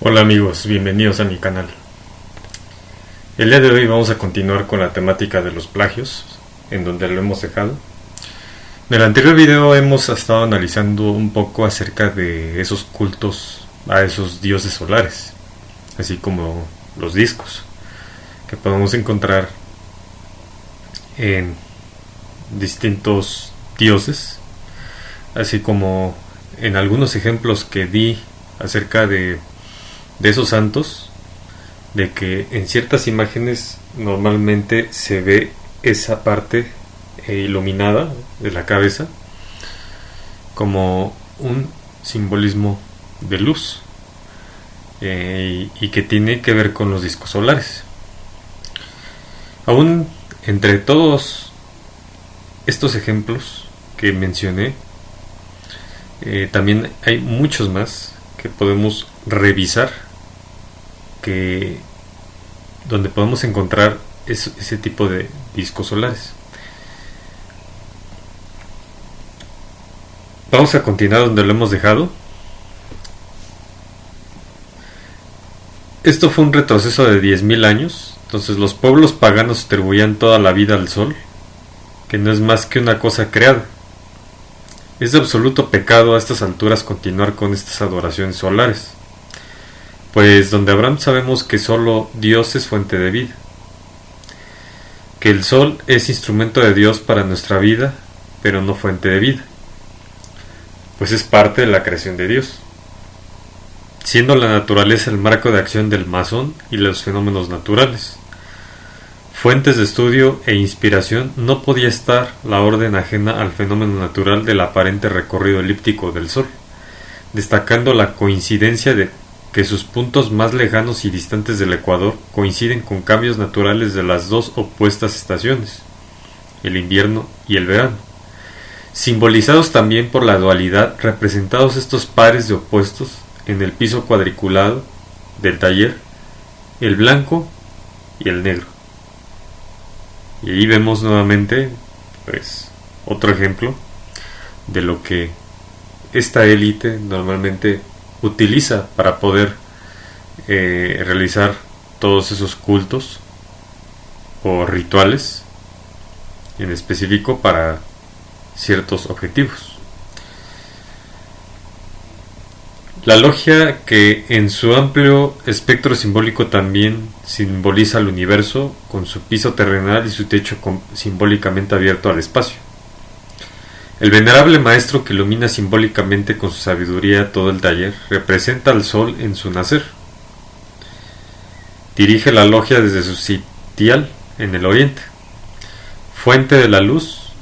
Hola amigos, bienvenidos a mi canal. El día de hoy vamos a continuar con la temática de los plagios, en donde lo hemos dejado. En el anterior video hemos estado analizando un poco acerca de esos cultos a esos dioses solares, así como los discos que podemos encontrar en distintos dioses, así como en algunos ejemplos que di acerca de esos santos, de que en ciertas imágenes normalmente se ve esa parte iluminada de la cabeza como un simbolismo de luz, y que tiene que ver con los discos solares. Aún entre todos estos ejemplos que mencioné, también hay muchos más que podemos revisar, donde podemos encontrar ese tipo de discos solares. Vamos a continuar donde lo hemos dejado. Esto fue un retroceso de 10.000 años. Entonces los pueblos paganos atribuían toda la vida al sol, que no es más que una cosa creada. Es de absoluto pecado a estas alturas continuar con estas adoraciones solares, pues donde Abraham sabemos que solo Dios es fuente de vida, que el sol es instrumento de Dios para nuestra vida, pero no fuente de vida, pues es parte de la creación de Dios, siendo la naturaleza el marco de acción del masón y los fenómenos naturales. Fuentes de estudio e inspiración, no podía estar la orden ajena al fenómeno natural del aparente recorrido elíptico del sol, destacando la coincidencia de que sus puntos más lejanos y distantes del ecuador coinciden con cambios naturales de las dos opuestas estaciones, el invierno y el verano, simbolizados también por la dualidad, representados estos pares de opuestos en el piso cuadriculado del taller, el blanco y el negro. Y ahí vemos nuevamente otro ejemplo de lo que esta élite normalmente utiliza para poder realizar todos esos cultos o rituales, en específico para ciertos objetivos. La logia, que en su amplio espectro simbólico también simboliza al universo, con su piso terrenal y su techo simbólicamente abierto al espacio. El venerable maestro, que ilumina simbólicamente con su sabiduría todo el taller, representa al sol en su nacer. Dirige la logia desde su sitial en el oriente, fuente de la luz,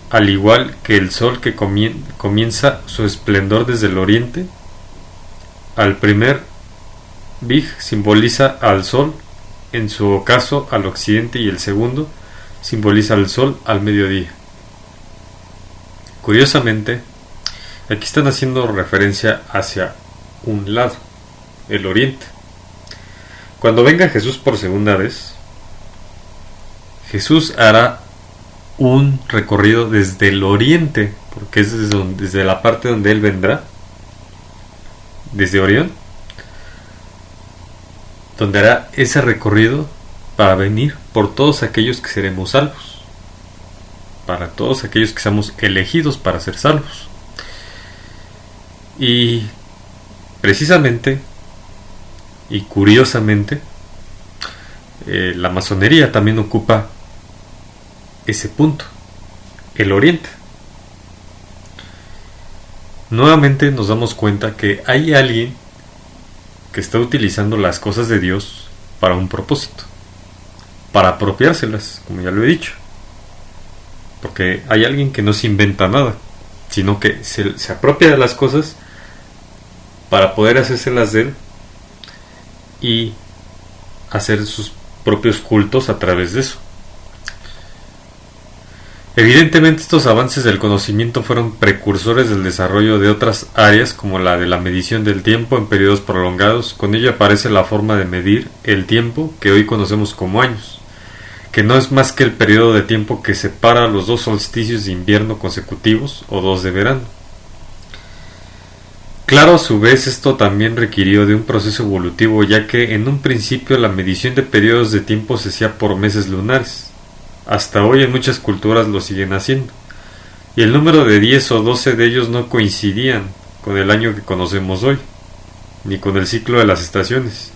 al igual que el sol que comienza su esplendor desde el oriente. Al primer Big simboliza al sol en su ocaso al occidente, y el segundo simboliza al sol al mediodía. Curiosamente, aquí están haciendo referencia hacia un lado, el oriente. Cuando venga Jesús por segunda vez, Jesús hará un recorrido desde el oriente, porque es desde la parte donde Él vendrá, desde Orión, donde hará ese recorrido para venir por todos aquellos que seremos salvos, para todos aquellos que seamos elegidos para ser salvos. Y precisamente y curiosamente, la masonería también ocupa ese punto, el oriente. Nuevamente nos damos cuenta que hay alguien que está utilizando las cosas de Dios para un propósito, para apropiárselas, como ya lo he dicho. Porque hay alguien que no se inventa nada, sino que se apropia de las cosas para poder hacérselas de él y hacer sus propios cultos a través de eso. Evidentemente, estos avances del conocimiento fueron precursores del desarrollo de otras áreas, como la de la medición del tiempo en periodos prolongados. Con ello aparece la forma de medir el tiempo que hoy conocemos como años, que no es más que el periodo de tiempo que separa los dos solsticios de invierno consecutivos o dos de verano. Claro, a su vez esto también requirió de un proceso evolutivo, ya que en un principio la medición de periodos de tiempo se hacía por meses lunares. Hasta hoy en muchas culturas lo siguen haciendo, y el número de 10 o 12 de ellos no coincidían con el año que conocemos hoy, ni con el ciclo de las estaciones.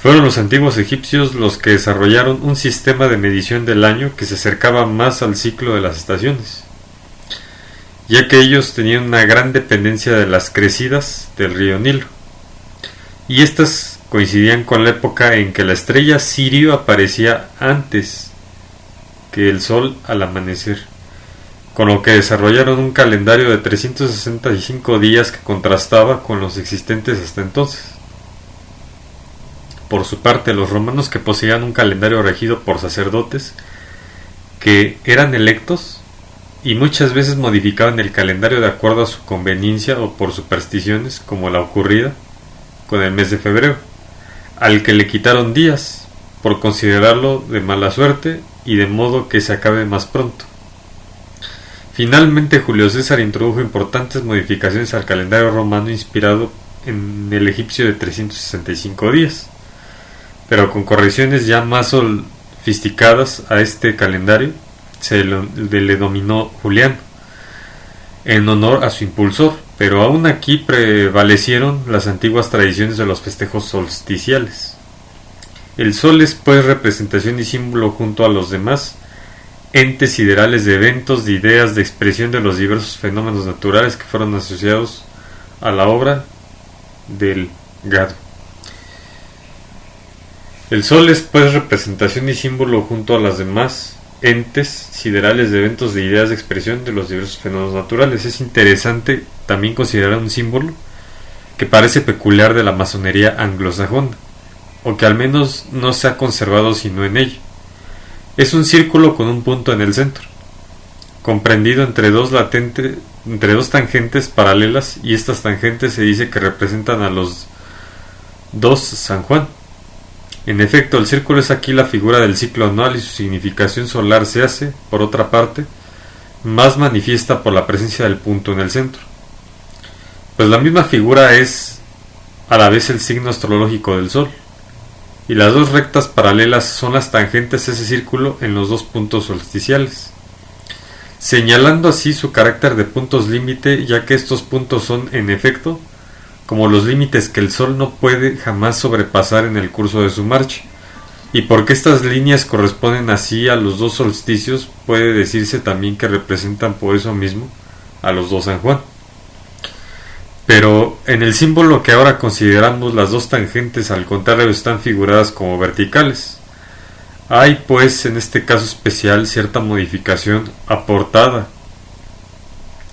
Fueron los antiguos egipcios los que desarrollaron un sistema de medición del año que se acercaba más al ciclo de las estaciones, ya que ellos tenían una gran dependencia de las crecidas del río Nilo, y estas coincidían con la época en que la estrella Sirio aparecía antes que el sol al amanecer, con lo que desarrollaron un calendario de 365 días que contrastaba con los existentes hasta entonces. Por su parte, los romanos, que poseían un calendario regido por sacerdotes que eran electos y muchas veces modificaban el calendario de acuerdo a su conveniencia o por supersticiones, como la ocurrida con el mes de febrero, al que le quitaron días por considerarlo de mala suerte y de modo que se acabe más pronto. Finalmente, Julio César introdujo importantes modificaciones al calendario romano inspirado en el egipcio de 365 días, pero con correcciones ya más sofisticadas a este calendario. Se le denominó Juliano en honor a su impulsor, pero aún aquí prevalecieron las antiguas tradiciones de los festejos solsticiales. El sol es pues representación y símbolo junto a los demás entes siderales de eventos, de ideas, de expresión de los diversos fenómenos naturales que fueron asociados a la obra del gado. El sol es pues representación y símbolo junto a las demás entes siderales de eventos, de ideas, de expresión de los diversos fenómenos naturales. Es interesante también considerar un símbolo que parece peculiar de la masonería anglosajona, o que al menos no se ha conservado sino en ella. Es un círculo con un punto en el centro, comprendido entre dos tangentes paralelas, y estas tangentes se dice que representan a los dos San Juan. En efecto, el círculo es aquí la figura del ciclo anual, y su significación solar se hace, por otra parte, más manifiesta por la presencia del punto en el centro, pues la misma figura es a la vez el signo astrológico del Sol, y las dos rectas paralelas son las tangentes a ese círculo en los dos puntos solsticiales, señalando así su carácter de puntos límite, ya que estos puntos son, en efecto, como los límites que el Sol no puede jamás sobrepasar en el curso de su marcha, y porque estas líneas corresponden así a los dos solsticios, puede decirse también que representan por eso mismo a los dos San Juan. Pero en el símbolo que ahora consideramos, las dos tangentes al contrario están figuradas como verticales. Hay pues en este caso especial cierta modificación aportada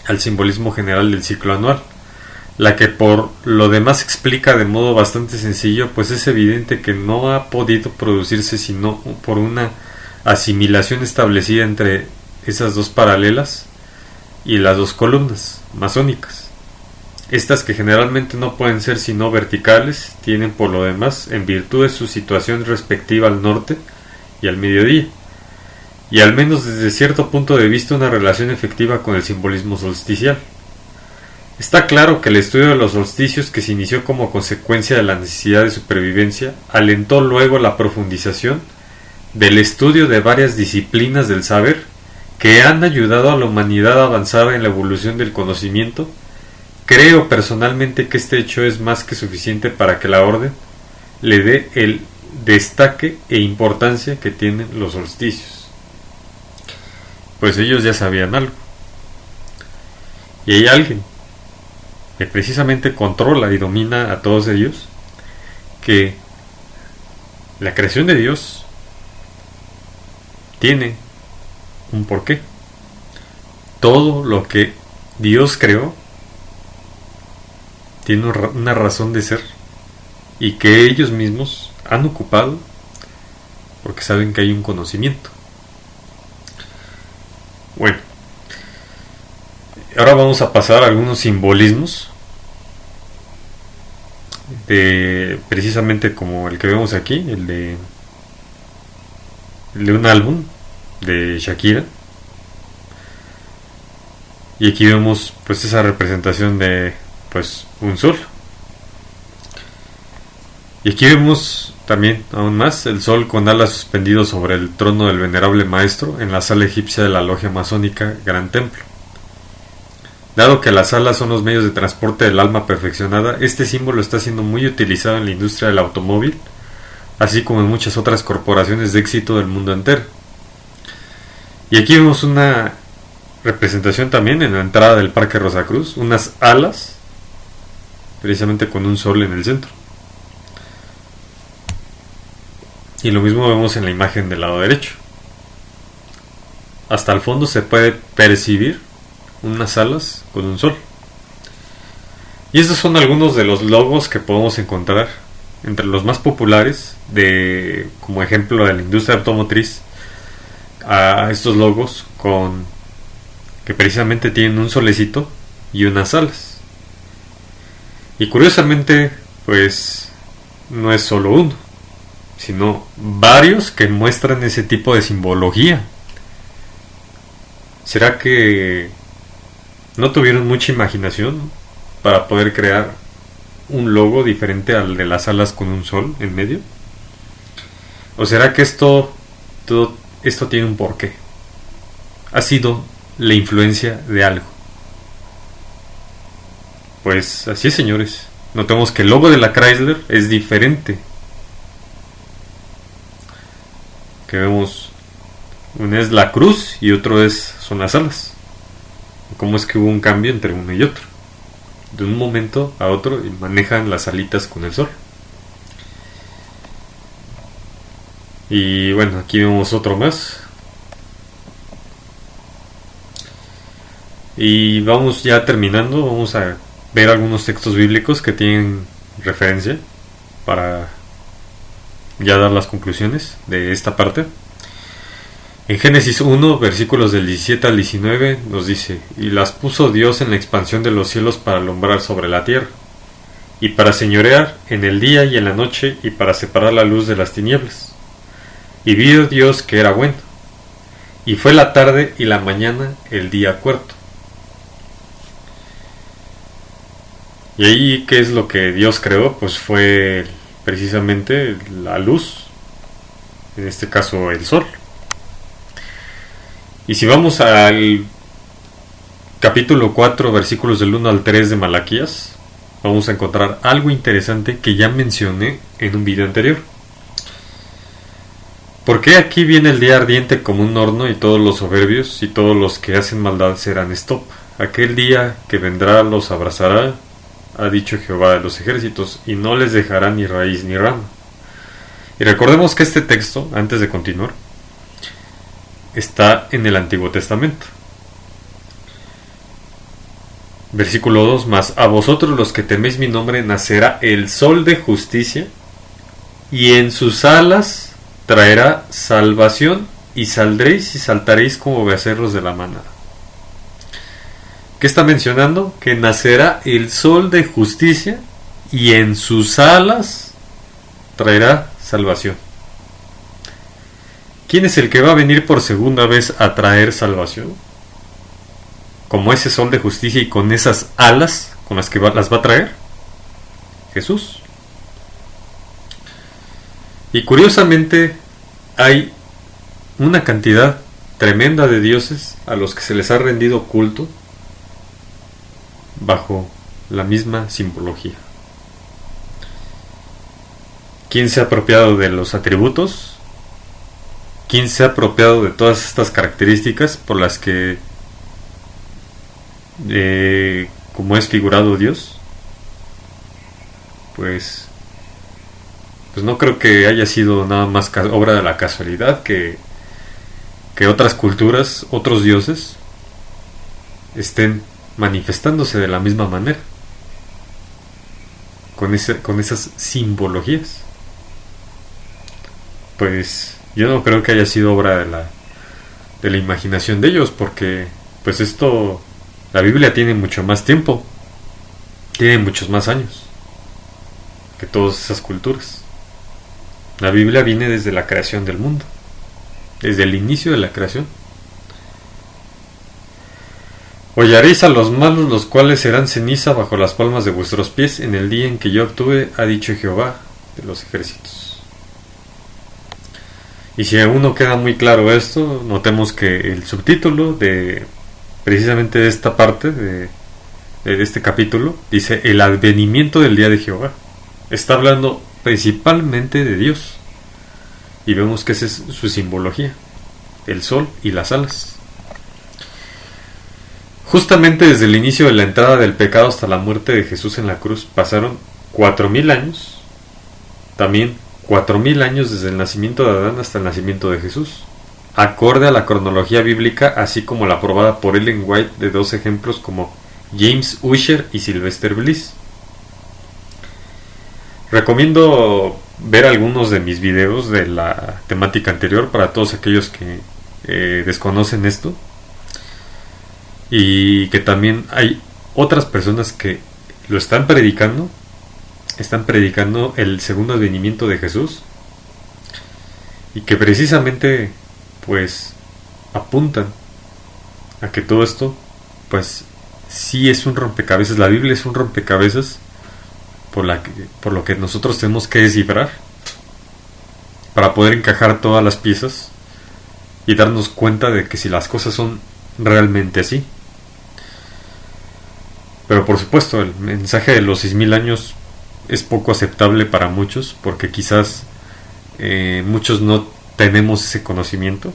al simbolismo general del ciclo anual, la que por lo demás explica de modo bastante sencillo, pues es evidente que no ha podido producirse sino por una asimilación establecida entre esas dos paralelas y las dos columnas masónicas. Estas, que generalmente no pueden ser sino verticales, tienen por lo demás, en virtud de su situación respectiva al norte y al mediodía, y al menos desde cierto punto de vista, una relación efectiva con el simbolismo solsticial. Está claro que el estudio de los solsticios, que se inició como consecuencia de la necesidad de supervivencia, alentó luego la profundización del estudio de varias disciplinas del saber que han ayudado a la humanidad a avanzar en la evolución del conocimiento. Creo personalmente que este hecho es más que suficiente para que la orden le dé el destaque e importancia que tienen los solsticios. Pues ellos ya sabían algo. Y hay alguien que precisamente controla y domina a todos ellos, que la creación de Dios tiene un porqué. Todo lo que Dios creó tiene una razón de ser, y que ellos mismos han ocupado porque saben que hay un conocimiento. Bueno, ahora vamos a pasar a algunos simbolismos de, precisamente como el que vemos aquí, el de un álbum de Shakira. Y aquí vemos pues esa representación de pues un sol. Y aquí vemos también aún más el sol con alas suspendido sobre el trono del venerable maestro en la sala egipcia de la logia masónica Gran Templo. Dado que las alas son los medios de transporte del alma perfeccionada, este símbolo está siendo muy utilizado en la industria del automóvil, así como en muchas otras corporaciones de éxito del mundo entero. Y aquí vemos una representación también en la entrada del Parque Rosacruz, unas alas, precisamente con un sol en el centro. Y lo mismo vemos en la imagen del lado derecho. Hasta el fondo se puede percibir unas alas con un sol. Y estos son algunos de los logos que podemos encontrar entre los más populares como ejemplo de la industria automotriz, a estos logos que precisamente tienen un solecito y unas alas. Y curiosamente, pues no es solo uno, sino varios que muestran ese tipo de simbología. ¿Será que no tuvieron mucha imaginación para poder crear un logo diferente al de las alas con un sol en medio? ¿O será que esto tiene un porqué? Ha sido la influencia de algo. Pues así es, señores. Notemos que el logo de la Chrysler es diferente. Que vemos, uno es la cruz y otro son las alas. ¿Cómo es que hubo un cambio entre uno y otro? De un momento a otro y manejan las alitas con el sol. Y bueno, aquí vemos otro más. Y vamos ya terminando. Vamos a ver algunos textos bíblicos que tienen referencia para ya dar las conclusiones de esta parte. En Génesis 1, versículos del 17 al 19, nos dice: y las puso Dios en la expansión de los cielos para alumbrar sobre la tierra, y para señorear en el día y en la noche, y para separar la luz de las tinieblas. Y vio Dios que era bueno, y fue la tarde y la mañana el día cuarto. Y ahí, ¿qué es lo que Dios creó? Pues fue precisamente la luz, en este caso el sol. Y si vamos al capítulo 4, versículos del 1 al 3 de Malaquías, vamos a encontrar algo interesante que ya mencioné en un video anterior. ¿Por qué aquí viene el día ardiente como un horno, y todos los soberbios y todos los que hacen maldad serán stop? Aquel día que vendrá los abrazará, ha dicho Jehová de los ejércitos, y no les dejará ni raíz ni rama. Y recordemos que este texto, antes de continuar, está en el Antiguo Testamento. Versículo 2: mas a vosotros los que teméis mi nombre nacerá el sol de justicia, y en sus alas traerá salvación, y saldréis y saltaréis como becerros de la manada. ¿Qué está mencionando? Que nacerá el sol de justicia y en sus alas traerá salvación. ¿Quién es el que va a venir por segunda vez a traer salvación? Como ese sol de justicia y con esas alas con las que las va a traer. Jesús. Y curiosamente hay una cantidad tremenda de dioses a los que se les ha rendido culto bajo la misma simbología. ¿Quién se ha apropiado de los atributos? ¿Quién se ha apropiado de todas estas características por las que como es figurado Dios? Pues no creo que haya sido nada más obra de la casualidad que otras culturas, otros dioses estén manifestándose de la misma manera, con esas simbologías. Pues yo no creo que haya sido obra de la imaginación de ellos, porque pues la Biblia tiene mucho más tiempo, tiene muchos más años que todas esas culturas. La Biblia viene desde la creación del mundo, desde el inicio de la creación. Hollaréis a los malos, los cuales serán ceniza bajo las palmas de vuestros pies en el día en que yo actúe, ha dicho Jehová de los ejércitos. Y si aún no queda muy claro esto, notemos que el subtítulo de precisamente de esta parte de este capítulo dice el advenimiento del día de Jehová. Está hablando principalmente de Dios. Y vemos que esa es su simbología, el sol y las alas. Justamente desde el inicio de la entrada del pecado hasta la muerte de Jesús en la cruz pasaron 4000 años. También 4000 años desde el nacimiento de Adán hasta el nacimiento de Jesús, acorde a la cronología bíblica, así como la aprobada por Ellen White de dos ejemplos como James Ussher y Sylvester Bliss. Recomiendo ver algunos de mis videos de la temática anterior para todos aquellos que desconocen esto, y que también hay otras personas que lo están predicando el segundo advenimiento de Jesús, y que precisamente pues apuntan a que todo esto pues sí es un rompecabezas. La Biblia es un rompecabezas por lo que nosotros tenemos que descifrar para poder encajar todas las piezas y darnos cuenta de que si las cosas son realmente así. Pero por supuesto, el mensaje de los 6000 años es poco aceptable para muchos, porque quizás muchos no tenemos ese conocimiento,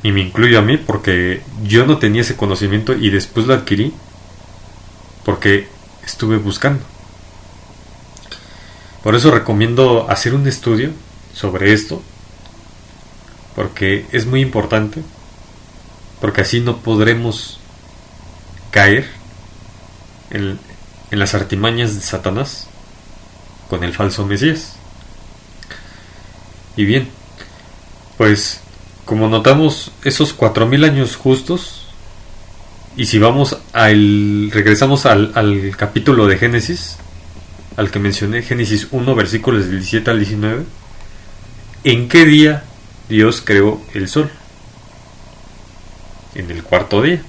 y me incluyo a mí porque yo no tenía ese conocimiento y después lo adquirí porque estuve buscando. Por eso recomiendo hacer un estudio sobre esto, porque es muy importante, porque así no podremos caer en las artimañas de Satanás con el falso Mesías. Y bien, pues como notamos esos 4000 años justos, y si vamos regresamos al capítulo de Génesis, al que mencioné, Génesis 1 versículos del 17 al 19, ¿en qué día Dios creó el sol? En el cuarto día.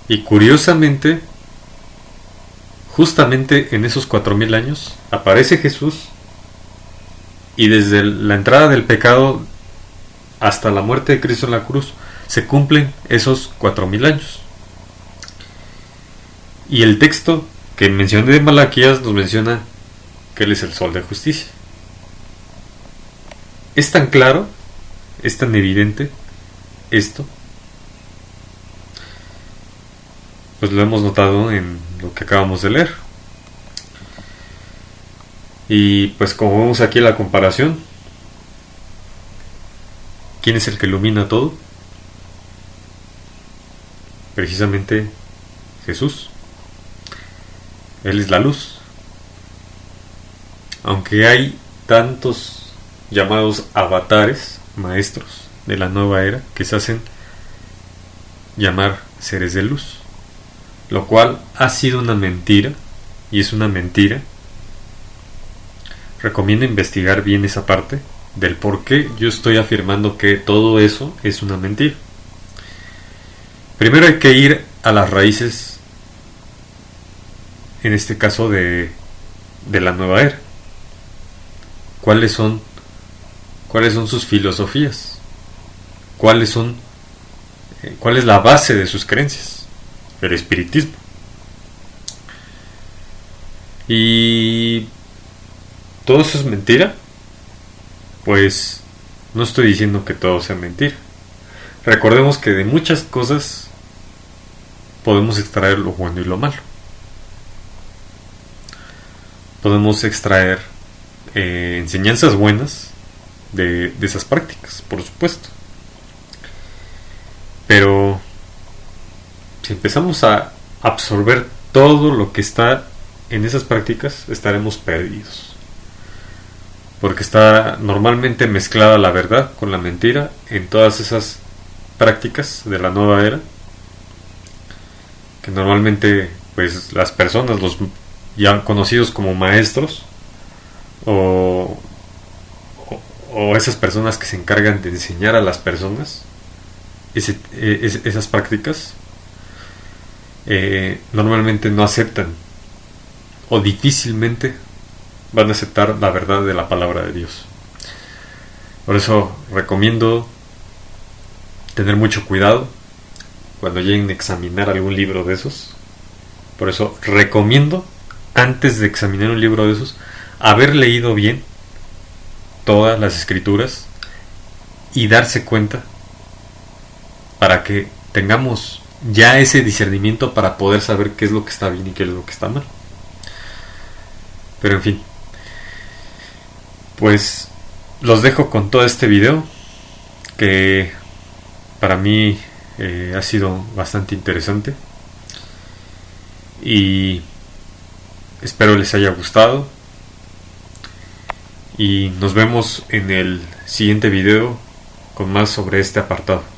Y curiosamente, justamente en esos 4000 años aparece Jesús, y desde la entrada del pecado hasta la muerte de Cristo en la cruz se cumplen esos 4000 años. Y el texto que mencioné de Malaquías nos menciona que Él es el sol de justicia. Es tan claro, es tan evidente esto, pues lo hemos notado en lo que acabamos de leer. Y pues como vemos aquí la comparación, ¿quién es el que ilumina todo? Precisamente Jesús. Él es la luz. Aunque hay tantos llamados avatares, maestros de la nueva era, que se hacen llamar seres de luz, lo cual ha sido una mentira, y es una mentira. Recomiendo investigar bien esa parte del por qué yo estoy afirmando que todo eso es una mentira. Primero hay que ir a las raíces, en este caso de la nueva era. ¿Cuáles son sus filosofías? ¿Cuál es la base de sus creencias? El espiritismo. Y ¿todo eso es mentira? Pues no estoy diciendo que todo sea mentira. Recordemos que de muchas cosas podemos extraer lo bueno y lo malo. Podemos extraer enseñanzas buenas de esas prácticas, por supuesto. Pero si empezamos a absorber todo lo que está en esas prácticas, estaremos perdidos. Porque está normalmente mezclada la verdad con la mentira en todas esas prácticas de la nueva era, que normalmente pues las personas, los ya conocidos como maestros, o esas personas que se encargan de enseñar a las personas, esas prácticas, normalmente no aceptan o difícilmente van a aceptar la verdad de la palabra de Dios. Por eso recomiendo tener mucho cuidado cuando lleguen a examinar algún libro de esos. Por eso recomiendo, antes de examinar un libro de esos, haber leído bien todas las escrituras y darse cuenta, para que tengamos ya ese discernimiento para poder saber qué es lo que está bien y qué es lo que está mal. Pero en fin, pues los dejo con todo este video, que para mí ha sido bastante interesante, y espero les haya gustado, y nos vemos en el siguiente video con más sobre este apartado.